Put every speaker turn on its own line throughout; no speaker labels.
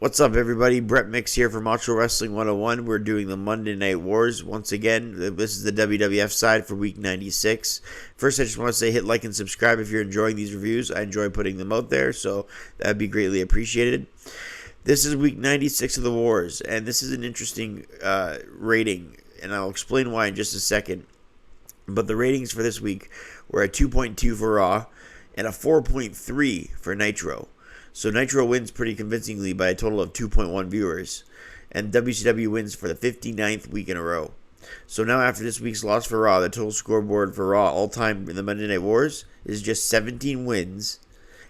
What's up, everybody? Brett Mix here from Macho Wrestling 101. We're doing the Monday Night Wars once again. This is the WWF side for week 96. First, I just want to say hit like and subscribe if you're enjoying these reviews. I enjoy putting them out there, so that'd be greatly appreciated. This is week 96 of the Wars, and this is an interesting rating, and I'll explain why in just a second. But the ratings for this week were a 2.2 for Raw and a 4.3 for Nitro. So Nitro wins pretty convincingly by a total of 2.1 viewers. And WCW wins for the 59th week in a row. So now after this week's loss for Raw, the total scoreboard for Raw all-time in the Monday Night Wars is just 17 wins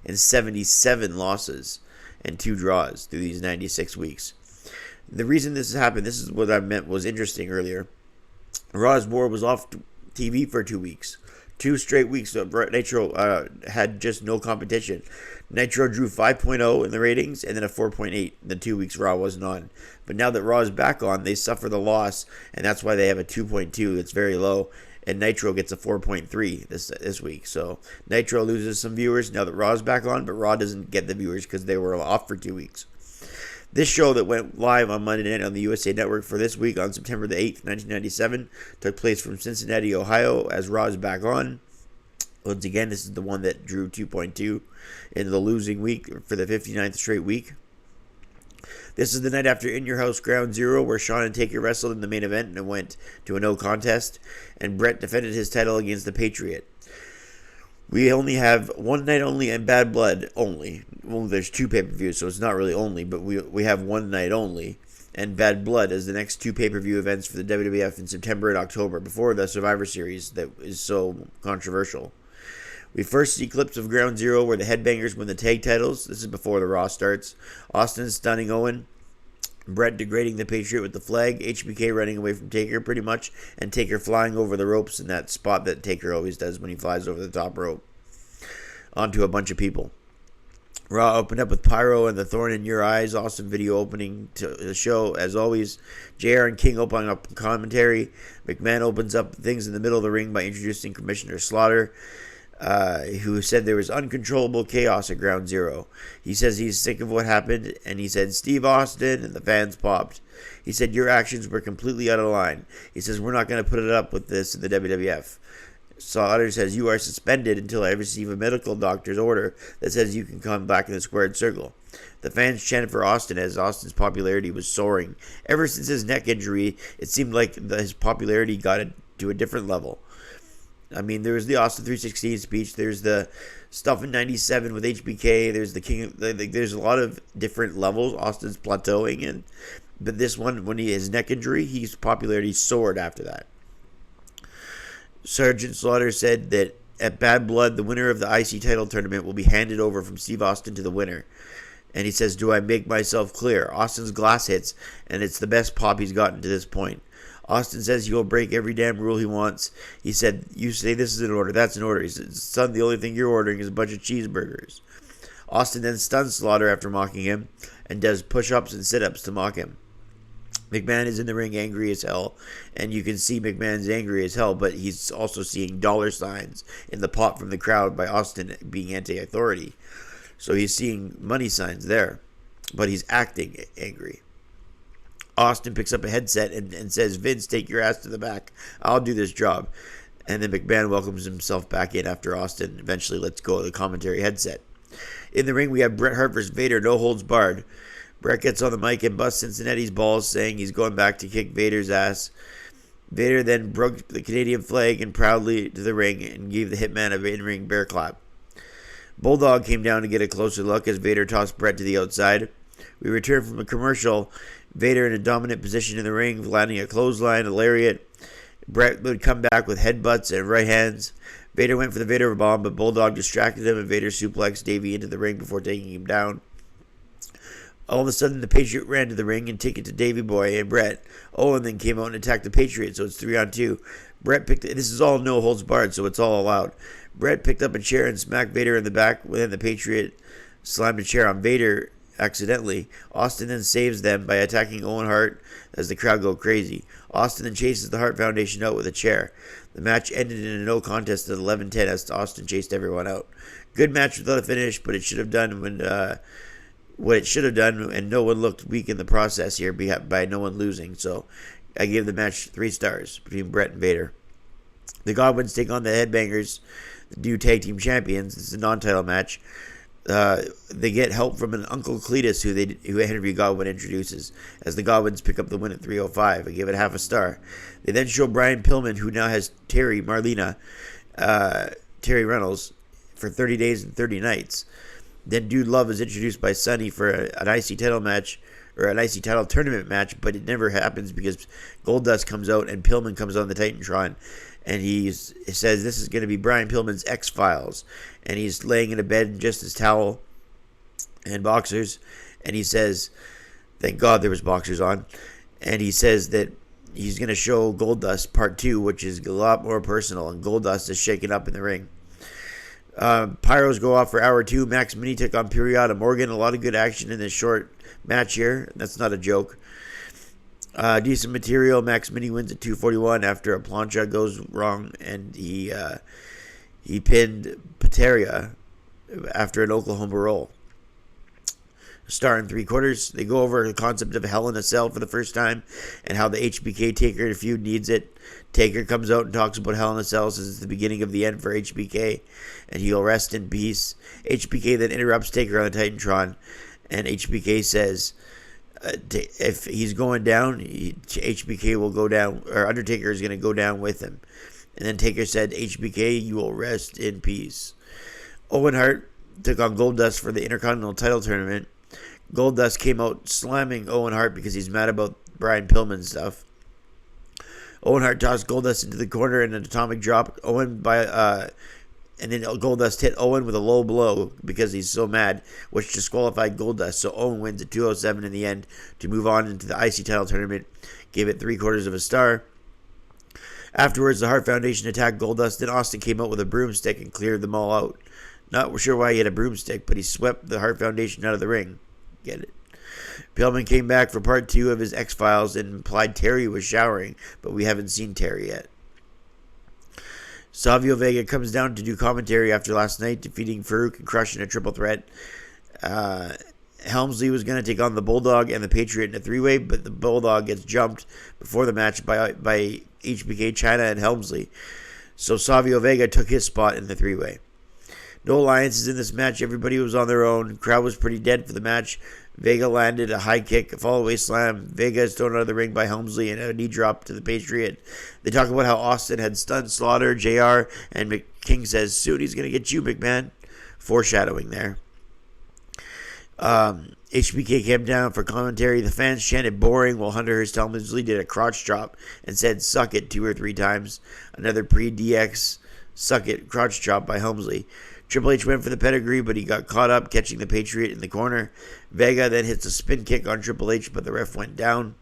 and 77 losses and 2 draws through these 96 weeks. The reason this has happened, this is what I meant was interesting earlier. Raw's War was off TV for 2 weeks. 2 straight weeks of Nitro had just no competition. Nitro drew 5.0 in the ratings and then a 4.8 the 2 weeks Raw wasn't on. But now that Raw is back on, they suffer the loss, and that's why they have a 2.2. It's very low, and Nitro gets a 4.3 this week. So Nitro loses some viewers now that Raw is back on, but Raw doesn't get the viewers because they were off for 2 weeks. This show that went live on Monday night on the USA Network for this week on September the 8th, 1997, took place from Cincinnati, Ohio, as Raw is back on. Once again, this is the one that drew 2.2 in the losing week for the 59th straight week. This is the night after In Your House Ground Zero, where Shawn and Taker wrestled in the main event and went to a no contest, and Bret defended his title against the Patriot. We only have one night only and Bad Blood only. Well, there's 2 pay-per-views, so it's not really only, but we have one night only. And Bad Blood as the next 2 pay-per-view events for the WWF in September and October, before the Survivor Series that is so controversial. We first see clips of Ground Zero where the Headbangers win the tag titles. This is before the Raw starts. Austin stunning Owen. Bret degrading the Patriot with the flag. HBK running away from Taker pretty much. And Taker flying over the ropes in that spot that Taker always does when he flies over the top rope onto a bunch of people. Raw opened up with Pyro and the Thorn in Your Eyes. Awesome video opening to the show, as always. JR and King opening up commentary. McMahon opens up things in the middle of the ring by introducing Commissioner Slaughter, who said there was uncontrollable chaos at Ground Zero. He says he's sick of what happened, and he said, "Steve Austin," and the fans popped. He said, "Your actions were completely out of line." He says, "We're not going to put it up with this in the WWF." Slaughter says, "You are suspended until I receive a medical doctor's order that says you can come back in the squared circle." The fans chanted for Austin as Austin's popularity was soaring. Ever since his neck injury, it seemed like his popularity got to a different level. I mean, there was the Austin 316 speech. There's the stuff in '97 with HBK. There's the King. There's a lot of different levels Austin's plateauing in. But this one, when he his neck injury, his popularity soared after that. Sergeant Slaughter said that at Bad Blood, the winner of the IC title tournament will be handed over from Steve Austin to the winner. And he says, "Do I make myself clear? Austin's glass hits, and it's the best pop he's gotten to this point." Austin says he will break every damn rule he wants. He said, "You say this is an order, that's an order." He said, "Son, the only thing you're ordering is a bunch of cheeseburgers." Austin then stuns Slaughter after mocking him and does push-ups and sit-ups to mock him. McMahon is in the ring angry as hell, and you can see McMahon's angry as hell, but he's also seeing dollar signs in the pop from the crowd by Austin being anti-authority. So he's seeing money signs there, but he's acting angry. Austin picks up a headset and says, "Vince, take your ass to the back. I'll do this job." And then McMahon welcomes himself back in after Austin eventually lets go of the commentary headset. In the ring, we have Bret Hart versus Vader, no holds barred. Bret gets on the mic and busts Cincinnati's balls, saying he's going back to kick Vader's ass. Vader then broke the Canadian flag and proudly to the ring and gave the Hitman an in-ring bear clap. Bulldog came down to get a closer look as Vader tossed Bret to the outside. We return from a commercial. Vader in a dominant position in the ring, landing a clothesline, a lariat. Bret would come back with headbutts and right hands. Vader went for the Vader bomb, but Bulldog distracted him, and Vader suplexed Davey into the ring before taking him down. All of a sudden, the Patriot ran to the ring and took it to Davey Boy and Bret. Owen then came out and attacked the Patriot, so it's 3-on-2. This is all no holds barred, so it's all allowed. Bret picked up a chair and smacked Vader in the back, then the Patriot slammed a chair on Vader accidentally. Austin then saves them by attacking Owen Hart as the crowd go crazy. Austin then chases the Hart Foundation out with a chair. The match ended in a no contest at 11-10 as Austin chased everyone out. Good match without a finish, but it should have done when what it should have done, and no one looked weak in the process here by no one losing. So I gave the match 3 stars between Bret and Vader. The Godwins take on the Headbangers, the new tag team champions. This is a non-title match. They get help from an Uncle Cletus who Henry Godwin introduces, as the Godwins pick up the win at 305. I give it half a star. They then show Brian Pillman, who now has Terry Reynolds, for 30 days and 30 nights. Then Dude Love is introduced by Sonny for an IC title match, or an IC title tournament match, but it never happens because Goldust comes out and Pillman comes on the Titantron, and he says this is going to be Brian Pillman's X-Files, and he's laying in a bed in just his towel and boxers, and he says, thank God there was boxers on, and he says that he's going to show Goldust Part 2, which is a lot more personal, and Goldust is shaken up in the ring. Pyros go off for hour 2. Max Mini took on Periota Morgan. A lot of good action in this short match here. That's not a joke. Decent material. Max Mini wins at 241 after a plancha goes wrong, and he pinned Pateria after an Oklahoma roll. Star and 3/4. They go over the concept of Hell in a Cell for the first time and how the HBK Taker feud needs it. Taker comes out and talks about Hell in a Cell, says it's the beginning of the end for HBK, and he'll rest in peace. HBK then interrupts Taker on the Titantron, and HBK says if he's going down, HBK will go down, or Undertaker is going to go down with him. And then Taker said, HBK, you will rest in peace. Owen Hart took on Goldust for the Intercontinental title tournament. Goldust came out slamming Owen Hart because he's mad about Brian Pillman stuff. Owen Hart tossed Goldust into the corner in an atomic drop. And then Goldust hit Owen with a low blow because he's so mad, which disqualified Goldust. So Owen wins at 207 in the end to move on into the IC title tournament. Gave it 3/4 of a star. Afterwards, the Hart Foundation attacked Goldust. Then Austin came out with a broomstick and cleared them all out. Not sure why he had a broomstick, but he swept the Hart Foundation out of the ring. Get it? Pillman came back for part 2 of his X-Files and implied Terry was showering, but we haven't seen Terry yet. Savio Vega comes down to do commentary after last night, defeating Farouk and crushing a triple threat. Helmsley was going to take on the Bulldog and the Patriot in a 3-way, but the Bulldog gets jumped before the match by HBK, Chyna, and Helmsley. So Savio Vega took his spot in the 3-way. No alliances in this match. Everybody was on their own. Crowd was pretty dead for the match. Vega landed a high kick, a fallaway slam. Vega is thrown out of the ring by Helmsley and a knee drop to the Patriot. They talk about how Austin had stunned Slaughter, JR, and King says, soon he's going to get you, McMahon. Foreshadowing there. HBK came down for commentary. The fans chanted boring while Hunter Hearst Helmsley did a crotch drop and said suck it 2 or 3 times. Another pre-DX suck it crotch drop by Helmsley. Triple H went for the pedigree, but he got caught up catching the Patriot in the corner. Vega then hits a spin kick on Triple H, but the ref went down.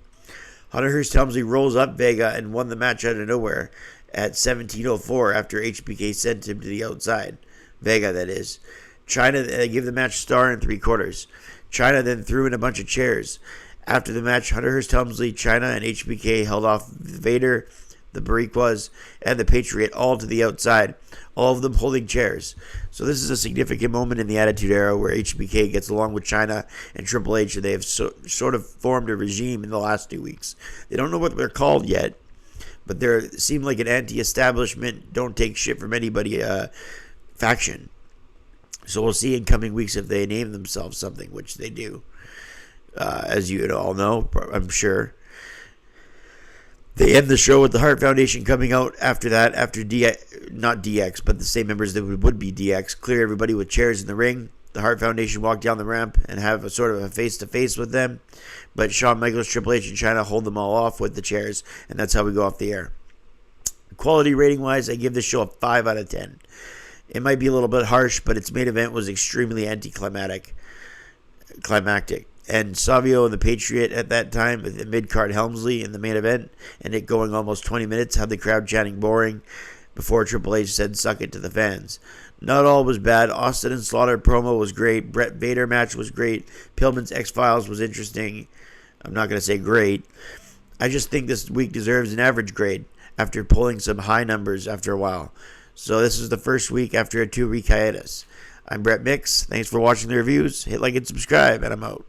Hunter Hearst Helmsley rolls up Vega and won the match out of nowhere at 17:04 after HBK sent him to the outside. Vega, that is. Chyna gave the match star and 3/4. Chyna then threw in a bunch of chairs. After the match, Hunter Hearst Helmsley, Chyna, and HBK held off Vader, the Bariquas, and the Patriot all to the outside, all of them holding chairs. So this is a significant moment in the Attitude Era where HBK gets along with Chyna and Triple H, and they have sort of formed a regime in the last 2 weeks. They don't know what they're called yet, but they seem like an anti-establishment, don't take shit from anybody faction. So we'll see in coming weeks if they name themselves something, which they do. As you all know, I'm sure. They end the show with the Hart Foundation coming out after that, after not DX, but the same members that would be DX, clear everybody with chairs in the ring. The Hart Foundation walk down the ramp and have a sort of a face-to-face with them, but Shawn Michaels, Triple H, and Chyna hold them all off with the chairs, and that's how we go off the air. Quality rating-wise, I give this show a 5 out of 10. It might be a little bit harsh, but its main event was extremely climactic. And Savio and the Patriot at that time, with the mid-card Helmsley in the main event, and it going almost 20 minutes, had the crowd chanting boring before Triple H said suck it to the fans. Not all was bad. Austin and Slaughter promo was great. Bret-Vader match was great. Pillman's X-Files was interesting. I'm not going to say great. I just think this week deserves an average grade after pulling some high numbers after a while. So this is the first week after a 2-week hiatus. I'm Brett Mix. Thanks for watching the reviews. Hit like and subscribe, and I'm out.